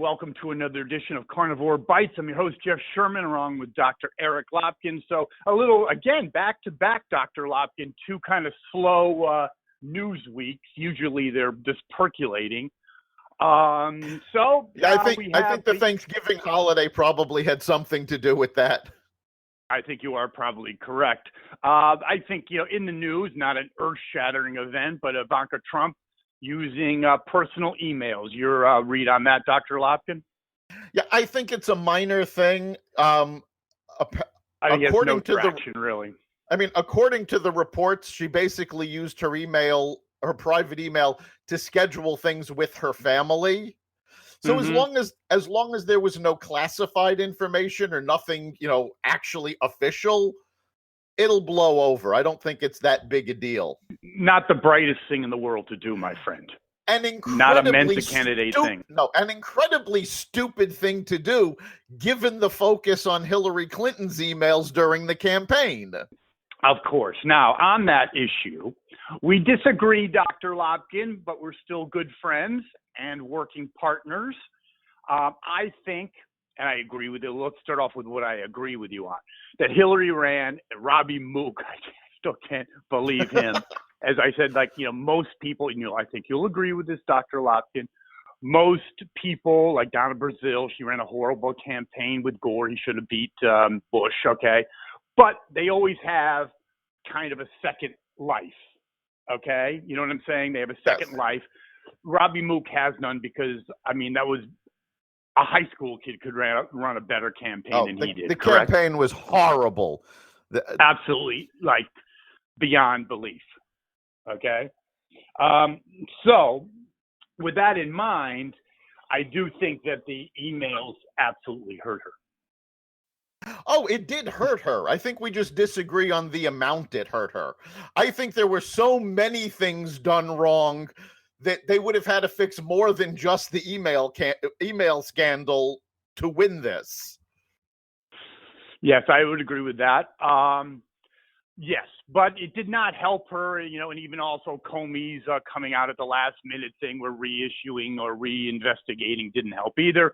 welcome to another edition of Carnivore Bites. I'm your host, Jeff Sherman, along with Dr. Eric Lopkin. So a little, again, back-to-back, Dr. Lopkin, two kind of slow news weeks. Usually they're just percolating. I think the Thanksgiving holiday probably had something to do with that. I think you are probably correct. I think, in the news, not an earth-shattering event, but Ivanka Trump using personal emails. Your read on that, Dr. Lopkin? Yeah, I think it's a minor thing. According to the reports, she basically used her private email, to schedule things with her family. So as long as there was no classified information or nothing, actually official, it'll blow over. I don't think it's that big a deal. Not the brightest thing in the world to do, my friend. Not a meant-to-candidate thing. No, an incredibly stupid thing to do, given the focus on Hillary Clinton's emails during the campaign. Of course. Now, on that issue, we disagree, Dr. Lopkin, but we're still good friends and working partners. I think, and I agree with you, let's start off with what I agree with you on, that Hillary ran, Robbie Mook, I still can't believe him. As I said, most people, I think you'll agree with this, Dr. Lopkin, most people, like down in Brazil, she ran a horrible campaign with Gore. He should have beat Bush, okay? But they always have kind of a second life, okay? You know what I'm saying? They have a second life. Robbie Mook has none because, that was a high school kid could run a better campaign than he did. The campaign was horrible. Absolutely, beyond belief, okay? So with that in mind, I do think that the emails absolutely hurt her. Oh, it did hurt her. I think we just disagree on the amount it hurt her. I think there were so many things done wrong that they would have had to fix more than just the email scandal to win this. Yes, I would agree with that. Yes, but it did not help her, and even also Comey's coming out at the last minute thing where reissuing or reinvestigating didn't help either.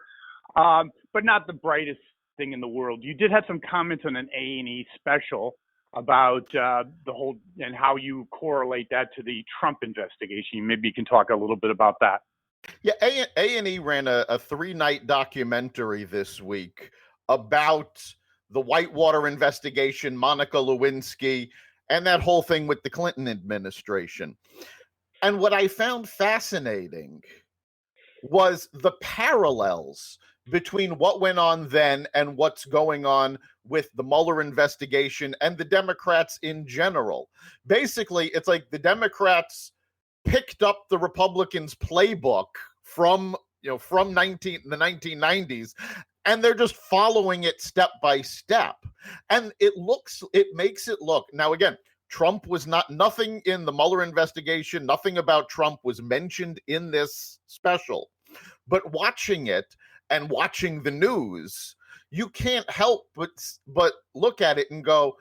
But not the brightest thing in the world. You did have some comments on an A&E special about the whole and how you correlate that to the Trump investigation. Maybe you can talk a little bit about that. Yeah, A&E ran a 3-night documentary this week about the Whitewater investigation, Monica Lewinsky, and that whole thing with the Clinton administration. And what I found fascinating was the parallels between what went on then and what's going on with the Mueller investigation and the Democrats in general. Basically, it's like the Democrats picked up the Republicans' playbook from the 1990s, and they're just following it step by step. And it makes it look, now again, Trump was nothing in the Mueller investigation, nothing about Trump was mentioned in this special. But watching it and watching the news, you can't help but look at it and go,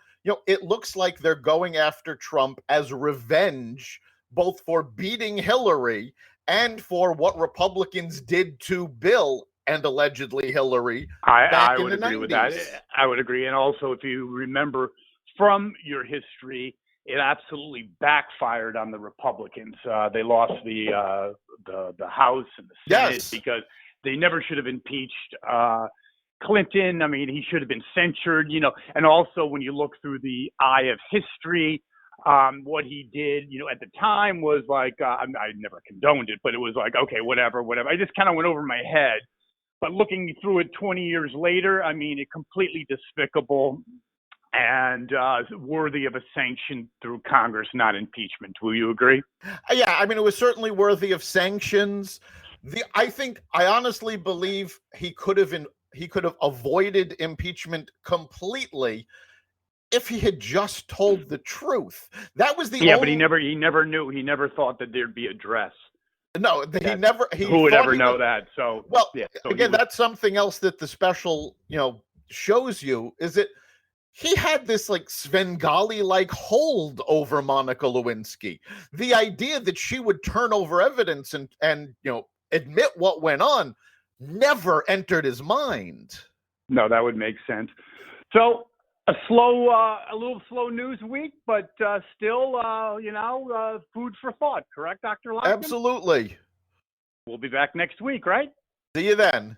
it looks like they're going after Trump as revenge, both for beating Hillary and for what Republicans did to Bill and allegedly Hillary back in the 90s. I would agree with that. I would agree. And also, if you remember from your history, it absolutely backfired on the Republicans. They lost the House and the Senate because they never should have impeached Clinton. he should have been censured, and also when you look through the eye of history, what he did, at the time was I never condoned it, but it was okay, whatever. I just kind of went over my head. But looking through it 20 years later, it completely despicable and worthy of a sanction through Congress, not impeachment. Will you agree? Yeah, it was certainly worthy of sanctions. I honestly believe he could have avoided impeachment completely if he had just told the truth. That was the but he never knew. He never thought that there'd be a dress. No, who would ever know that? So that's something else that the special shows you, is that he had this Svengali hold over Monica Lewinsky. The idea that she would turn over evidence and admit what went on, never entered his mind. No, that would make sense. So a little slow news week, but still, food for thought. Correct, Dr. Lockton? Absolutely. We'll be back next week, right? See you then.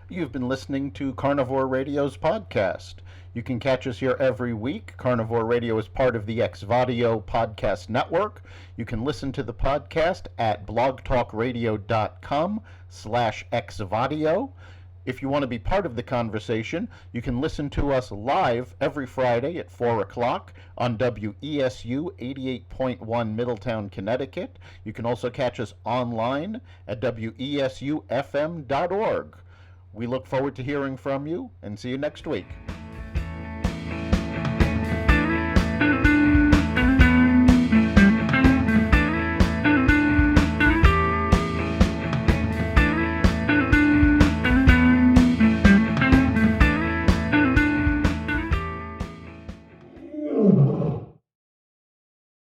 You've been listening to Carnivore Radio's podcast. You can catch us here every week. Carnivore Radio is part of the Xvadio podcast network. You can listen to the podcast at blogtalkradio.com/Xvadio. If you want to be part of the conversation, you can listen to us live every Friday at 4 o'clock on WESU 88.1 Middletown, Connecticut. You can also catch us online at WESUFM.org. We look forward to hearing from you and see you next week.